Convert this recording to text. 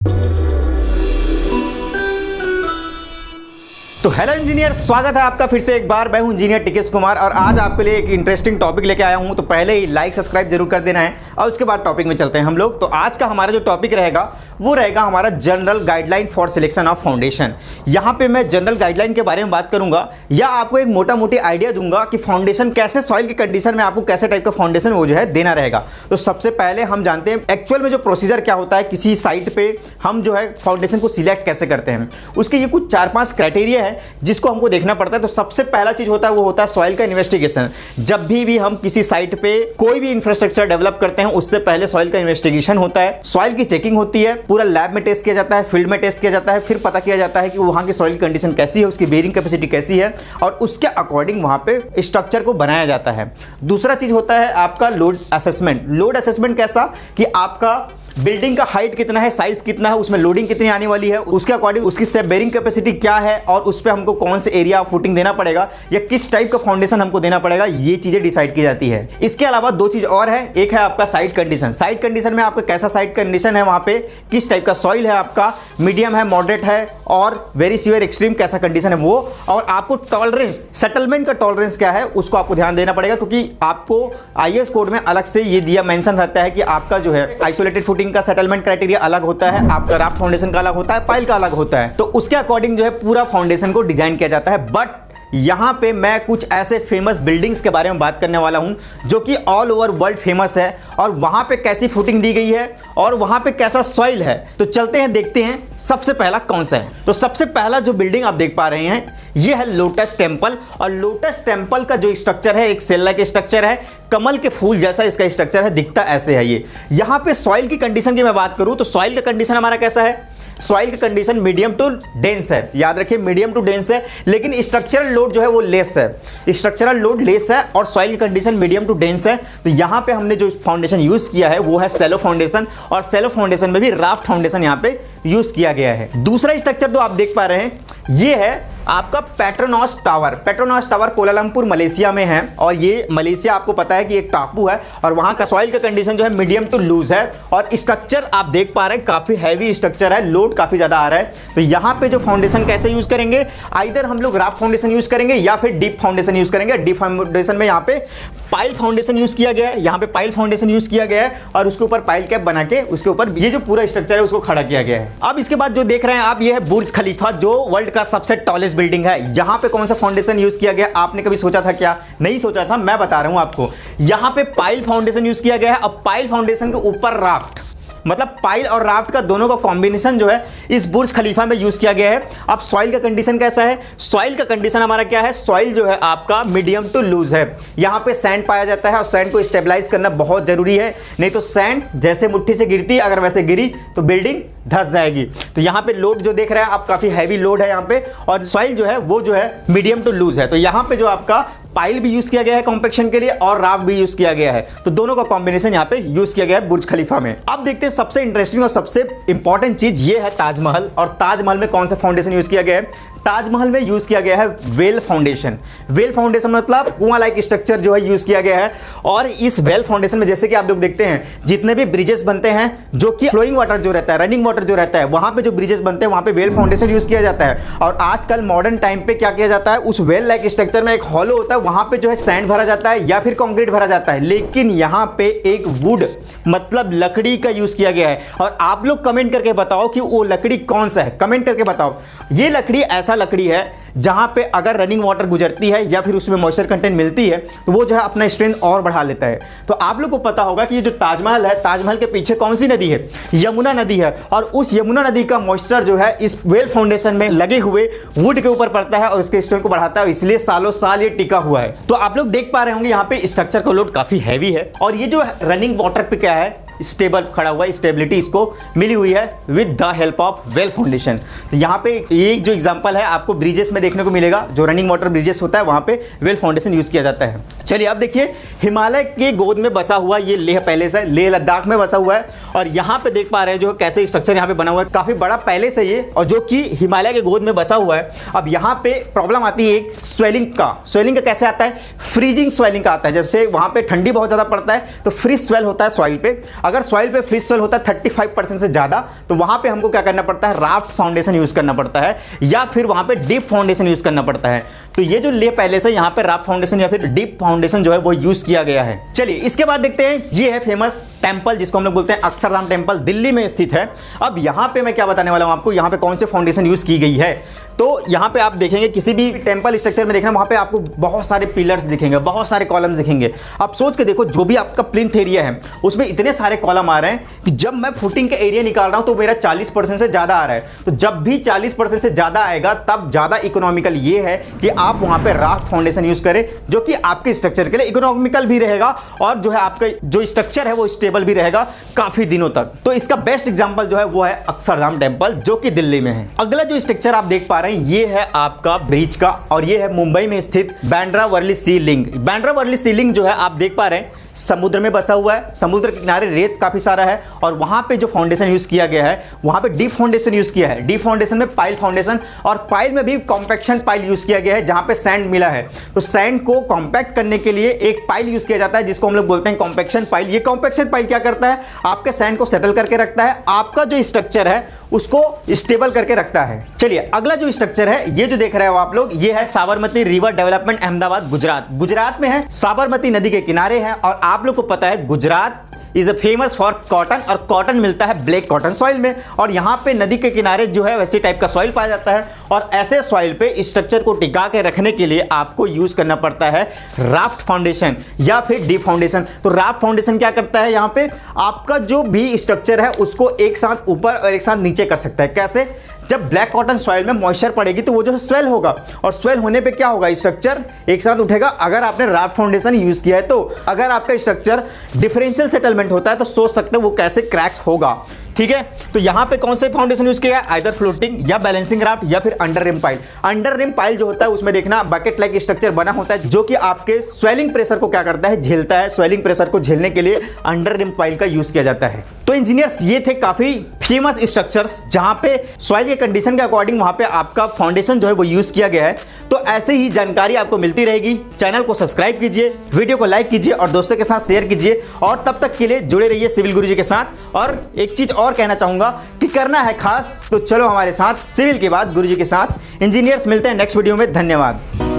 तो hello engineer, स्वागत है आपका फिर से एक बार। मैं हूं इंजीनियर टिकेश कुमार और आज आपके लिए एक इंटरेस्टिंग टॉपिक लेके आया हूं। तो पहले ही लाइक सब्सक्राइब जरूर कर देना है और उसके बाद टॉपिक में चलते हैं हम लोग। तो आज का हमारा जो टॉपिक रहेगा वो रहेगा हमारा general guideline for selection of foundation. यहाँ पे मैं जनरल गाइडलाइन के बारे में बात करूंगा या आपको एक मोटा मोटी आइडिया दूंगा कि फाउंडेशन कैसे, सॉइल की कंडीशन में आपको कैसे टाइप का फाउंडेशन वो जो है देना रहेगा। तो सबसे पहले हम जानते हैं एक्चुअल में जो प्रोसीजर क्या होता है, किसी साइट पे हम जो है फाउंडेशन को सिलेक्ट कैसे करते हैं। उसके ये कुछ 4-5 क्राइटेरिया है जिसको हमको देखना पड़ता है। तो सबसे पहला चीज होता है वो होता है सॉइल का इन्वेस्टिगेशन। जब भी हम किसी साइट पे कोई भी इंफ्रास्ट्रक्चर डेवलप करते हैं उससे पहले सॉइल का इन्वेस्टिगेशन होता है, सॉइल की चेकिंग होती है, पूरा लैब में टेस्ट किया जाता है, फील्ड में टेस्ट किया जाता है, फिर पता किया जाता है कि वहां की सॉइल कंडीशन कैसी है, उसकी बेयरिंग कैपेसिटी कैसी है और उसके अकॉर्डिंग वहां पे स्ट्रक्चर को बनाया जाता है। दूसरा चीज होता है आपका लोड असेसमेंट। लोड असेसमेंट कैसा कि आपका बिल्डिंग का हाइट कितना है, साइज कितना है, उसमें लोडिंग कितनी आने वाली है, उसके अकॉर्डिंग उसकी सेप बेयरिंग कैपेसिटी क्या है और उस पर हमको कौन से एरिया ऑफ फुटिंग देना पड़ेगा या किस टाइप का फाउंडेशन हमको देना पड़ेगा, ये चीजें डिसाइड की जाती है। इसके अलावा 2 चीज और है। एक है आपका साइट कंडीशन। साइट कंडीशन में आपका कैसा साइट कंडीशन है, वहां पे किस टाइप का सॉइल है, आपका मीडियम है, मॉडरेट है और वेरी सीवियर एक्सट्रीम कैसा कंडीशन है वो, और आपको टॉलरेंस, सेटलमेंट का टॉलरेंस क्या है उसको आपको ध्यान देना पड़ेगा, क्योंकि आपको आईएस कोड में अलग से ये दिया मेंशन रहता है कि आपका जो है आइसोलेटेड फुटिंग का सेटलमेंट क्राइटेरिया अलग होता है, आपका राफ्ट फाउंडेशन का अलग होता है, पाइल का अलग होता है। तो उसके अकॉर्डिंग जो है पूरा फाउंडेशन को डिजाइन किया जाता है। बट यहां पे मैं कुछ ऐसे फेमस बिल्डिंग्स के बारे में बात करने वाला हूं जो कि ऑल ओवर वर्ल्ड फेमस है और वहां पे कैसी फुटिंग दी गई है और वहां पे कैसा सॉइल है। तो चलते हैं देखते हैं सबसे पहला कौन सा है। तो सबसे पहला जो बिल्डिंग आप देख पा रहे हैं ये है लोटस टेंपल। और लोटस टेंपल का जो स्ट्रक्चर है एक सेल लाइक स्ट्रक्चर है, कमल के फूल जैसा इसका स्ट्रक्चर है, दिखता ऐसे है ये। यहां पे सॉइल की कंडीशन की मैं बात करूं तो सॉइल का कंडीशन हमारा कैसा है, सॉइल का कंडीशन मीडियम टू डेंस है। याद रखिए मीडियम टू डेंस है, लेकिन स्ट्रक्चरल लोड जो है वो लेस है। स्ट्रक्चरल लोड लेस है और सॉइल की कंडीशन मीडियम टू डेंस है। तो यहां पे हमने जो फाउंडेशन यूज किया है वो है सैलो फाउंडेशन और सैलो फाउंडेशन में भी राफ्ट फाउंडेशन यहां पे यूज किया गया है। दूसरा स्ट्रक्चर जो आप देख पा रहे हैं ये है आपका पेट्रोनॉस टावर। पेट्रोनॉस टावर कोलालमपुर मलेशिया में है और ये मलेशिया आपको पता है कि एक टापू है और वहां का सॉइल का कंडीशन जो है मीडियम टू लूज है और स्ट्रक्चर आप देख पा रहे हैं काफी हैवी स्ट्रक्चर है, लोड काफी ज्यादा आ रहा है। तो यहां पे जो फाउंडेशन कैसे यूज करेंगे, आइदर हम लोग राफ्ट फाउंडेशन यूज करेंगे या फिर डीप फाउंडेशन यूज करेंगे। डीप फाउंडेशन में यहाँ पे पाइल फाउंडेशन यूज किया गया है, यहाँ पे पाइल फाउंडेशन यूज किया गया है और उसके ऊपर पाइल कैप बना के उसके ऊपर ये जो पूरा स्ट्रक्चर है उसको खड़ा किया गया है। अब इसके बाद जो देख रहे हैं आप ये है बुर्ज खलीफा जो वर्ल्ड का सबसे टॉलेस्ट बिल्डिंग है। यहां पे कौन सा फाउंडेशन यूज किया गया, आपने कभी सोचा था क्या? नहीं सोचा था, मैं बता रहा हूं आपको। यहां पे पाइल फाउंडेशन यूज किया गया है। अब पाइल फाउंडेशन के ऊपर राफ्ट, मतलब पाइल और राफ्ट का दोनों का कॉम्बिनेशन जो है इस बुर्ज खलीफा में यूज किया गया है। अब सॉइल का कंडीशन कैसा है, सॉइल का कंडीशन हमारा क्या है, सॉइल जो है आपका मीडियम टू लूज है। यहां पे सैंड पाया जाता है और सैंड को स्टेबलाइज करना बहुत जरूरी है, नहीं तो सैंड जैसे मुट्ठी से गिरती है अगर वैसे गिरी तो बिल्डिंग धंस जाएगी। तो यहां पे लोड जो देख रहे हैं आप काफी हैवी लोड है यहां पे और सॉइल जो है वो जो है मीडियम टू लूज है। तो यहां पे जो आपका पाइल भी यूज किया गया है कॉम्पैक्शन के लिए और राफ्ट भी यूज किया गया है। तो दोनों का कॉम्बिनेशन यहाँ पे यूज किया गया है बुर्ज खलीफा में। अब देखते हैं सबसे इंटरेस्टिंग और सबसे इंपॉर्टेंट चीज ये है ताजमहल। और ताजमहल में कौन सा फाउंडेशन यूज किया गया है, ताजमहल में यूज किया गया है वेल फाउंडेशन। वेल फाउंडेशन मतलब कुआं लाइक स्ट्रक्चर जो है यूज किया गया है। और इस वेल फाउंडेशन में जैसे कि आप लोग देखते हैं जितने भी ब्रिजेस बनते हैं जो कि फ्लोइंग वाटर जो रहता है, रनिंग वाटर जो रहता है, वहां पे जो ब्रिजेस बनते हैं वहां पे वेल फाउंडेशन यूज किया जाता है। और आजकल मॉडर्न टाइम पे क्या किया जाता है, उस वेल लाइक स्ट्रक्चर में एक हॉलो होता है, वहां पे जो है सैंड भरा जाता है या फिर कंक्रीट भरा जाता है, लेकिन यहां पे एक वुड मतलब लकड़ी का यूज किया गया है। और आप लोग कमेंट करके बताओ कि वो लकड़ी कौन सा है, कमेंट करके बताओ। ये लकड़ी ऐसा लकड़ी है जहां पे अगर रनिंग वाटर गुजरती है या फिर उसमें मॉइस्चर कंटेंट मिलती है तो वो जो है अपना स्ट्रेंथ और बढ़ा लेता है। तो आप लोग को पता होगा कि ये जो ताजमहल है, ताजमहल के पीछे कौन सी नदी है, यमुना नदी है। और उस यमुना नदी का मॉइस्चर जो है इस वेल फाउंडेशन में लगे हुए वुड के ऊपर पड़ता है और उसके स्ट्रेंथ को बढ़ाता है, इसलिए सालों साल ये टिका हुआ है। तो आप लोग देख पा रहे होंगे यहाँ पे स्ट्रक्चर का लोड काफी हैवी है और ये जो रनिंग वाटर पे क्या है, स्टेबल खड़ा हुआ है, स्टेबिलिटी इसको मिली हुई है with the help of well foundation. तो यहाँ पे एक जो एग्जांपल है आपको ब्रिजेस में देखने को मिलेगा, जो रनिंग वाटर ब्रिजेस होता है वहां पे वेल फाउंडेशन यूज किया जाता है। चलिए अब देखिए हिमालय के गोद में बसा हुआ ये लेह पैलेस है, लेह लद्दाख में बसा हुआ है और यहाँ पे देख पा रहे हैं जो कैसे स्ट्रक्चर यहाँ पे बना हुआ है, काफी बड़ा पैलेस है ये और जो कि हिमालय के गोद में बसा हुआ है। अब यहाँ पे प्रॉब्लम आती है एक स्वेलिंग का कैसे आता है, फ्रीजिंग स्वेलिंग का आता है। जब से वहां पे ठंडी बहुत ज्यादा पड़ता है तो फ्रीज स्वेल होता है सॉइल पे। अगर सॉइल पे फ्री सॉइल होता है 35% से ज़्यादा, तो वहाँ पे हमको क्या करना पड़ता है, राफ्ट फाउंडेशन यूज़ करना पड़ता है या फिर वहाँ पे डीप फाउंडेशन यूज़ करना पड़ता है। तो ये जो ले पहले से यहाँ पे राफ्ट फाउंडेशन या फिर डीप फाउंडेशन जो है वो यूज़ किया गया है। चलिए इसके बाद देखते हैं, ये है फेमस टेंपल जिसको हम लोग बोलते हैं अक्षरधाम टेंपल, दिल्ली में स्थित है। अब यहाँ पे मैं क्या बताने वाला हूँ आपको, यहाँ पे कौन से फाउंडेशन यूज़ की गई है। तो यहाँ पे आप देखेंगे किसी भी टेंपल स्ट्रक्चर में देखना, वहाँ पे आपको बहुत सारे पिलर्स दिखेंगे, बहुत सारे कॉलम्स दिखेंगे। आप सोच के देखो, जो भी आपका प्लिंथ एरिया है उसमें इतने सारे कॉलम आ रहे हैं कि जब मैं फुटिंग का एरिया निकाल रहा हूँ तो मेरा 40% से ज़्यादा आ रहा है। तो जब भी 40% से ज़्यादा आएगा तब ज़्यादा इकोनॉमिकल ये है कि आप वहाँ पे राफ्ट फाउंडेशन यूज़ करें, जो कि आपके स्ट्रक्चर के लिए इकोनॉमिकल भी रहेगा और जो है आपका जो स्ट्रक्चर है वो स्टेबल भी रहेगा काफ़ी दिनों तक। तो इसका बेस्ट एग्जाम्पल जो है वो है अक्षरधाम टेंपल, जो कि दिल्ली में है। अगला जो स्ट्रक्चर आप देख पा रहे हैं ये है आपका ब्रिज का, और ये है मुंबई में स्थित बांद्रा वर्ली सी लिंक। बांद्रा वर्ली सी लिंक जो है आप देख पा रहे हैं समुद्र में बसा हुआ है, समुद्र के किनारे रेत काफी सारा है, और वहां पे जो फाउंडेशन यूज किया गया है वहां पे डीप फाउंडेशन यूज किया है। डीप फाउंडेशन में पाइल फाउंडेशन, और पाइल में भी कॉम्पैक्शन पाइल यूज किया गया है जहां पे सैंड मिला है। तो सैंड को कॉम्पैक्ट करने के लिए एक पाइल यूज किया जाता है जिसको हम लोग बोलते हैं कॉम्पैक्शन पाइल। ये कॉम्पैक्शन पाइल क्या करता है, आपके सैंड को सेटल करके रखता है, आपका जो स्ट्रक्चर है उसको स्टेबल करके रखता है। चलिए अगला जो स्ट्रक्चर है ये जो देख रहे हो आप लोग, ये है साबरमती रिवर डेवलपमेंट अहमदाबाद गुजरात। गुजरात में है, साबरमती नदी के किनारे है, और आप लोग को पता है Gujarat is a famous for cotton, और कॉटन मिलता है ब्लैक कॉटन सॉइल में, और यहाँ पे नदी के किनारे जो है वैसे टाइप का सॉइल पाया जाता है। और ऐसे सॉइल पे स्ट्रक्चर को टिका के रखने के लिए आपको यूज करना पड़ता है राफ्ट फाउंडेशन या फिर डीप फाउंडेशन। तो राफ्ट फाउंडेशन क्या करता है, यहाँ पे आपका जो भी स्ट्रक्चर है उसको एक साथ ऊपर और एक साथ नीचे कर सकता है। कैसे, जब ब्लैक कॉटन सॉइल में मॉइस्चर पड़ेगी तो वो जो है स्वेल होगा, और स्वेल होने पे क्या होगा, स्ट्रक्चर एक साथ उठेगा। अगर आपने राफ्ट फाउंडेशन यूज किया है तो अगर आपका स्ट्रक्चर डिफरेंशियल सेटलमेंट होता है तो सोच सकते हो वो कैसे क्रैक होगा। ठीक है, तो यहां पे कौन से फाउंडेशन यूज किया है, आइदर फ्लोटिंग या बैलेंसिंग राफ्ट या फिर under ream pile. Under ream pile जो होता है उसमें देखना बकेट लाइक स्ट्रक्चर बना होता है जो कि आपके स्वेलिंग प्रेशर को क्या करता है, झेलता है। स्वेलिंग प्रेशर को झेलने के लिए अंडर रिम पाइल का यूज किया जाता है। तो इंजीनियर्स ये थे काफी फेमस स्ट्रक्चर्स जहां पे सॉइल के कंडीशन के अकॉर्डिंग वहां पे आपका फाउंडेशन जो है वो यूज किया गया है। तो ऐसे ही जानकारी आपको मिलती रहेगी। चैनल को सब्सक्राइब कीजिए, वीडियो को लाइक कीजिए और दोस्तों के साथ शेयर कीजिए, और तब तक के लिए जुड़े रहिए सिविल गुरुजी के साथ। और एक चीज और कहना चाहूंगा कि करना है खास, तो चलो हमारे साथ सिविल के बाद गुरुजी के साथ। इंजीनियर्स मिलते हैं नेक्स्ट वीडियो में, धन्यवाद।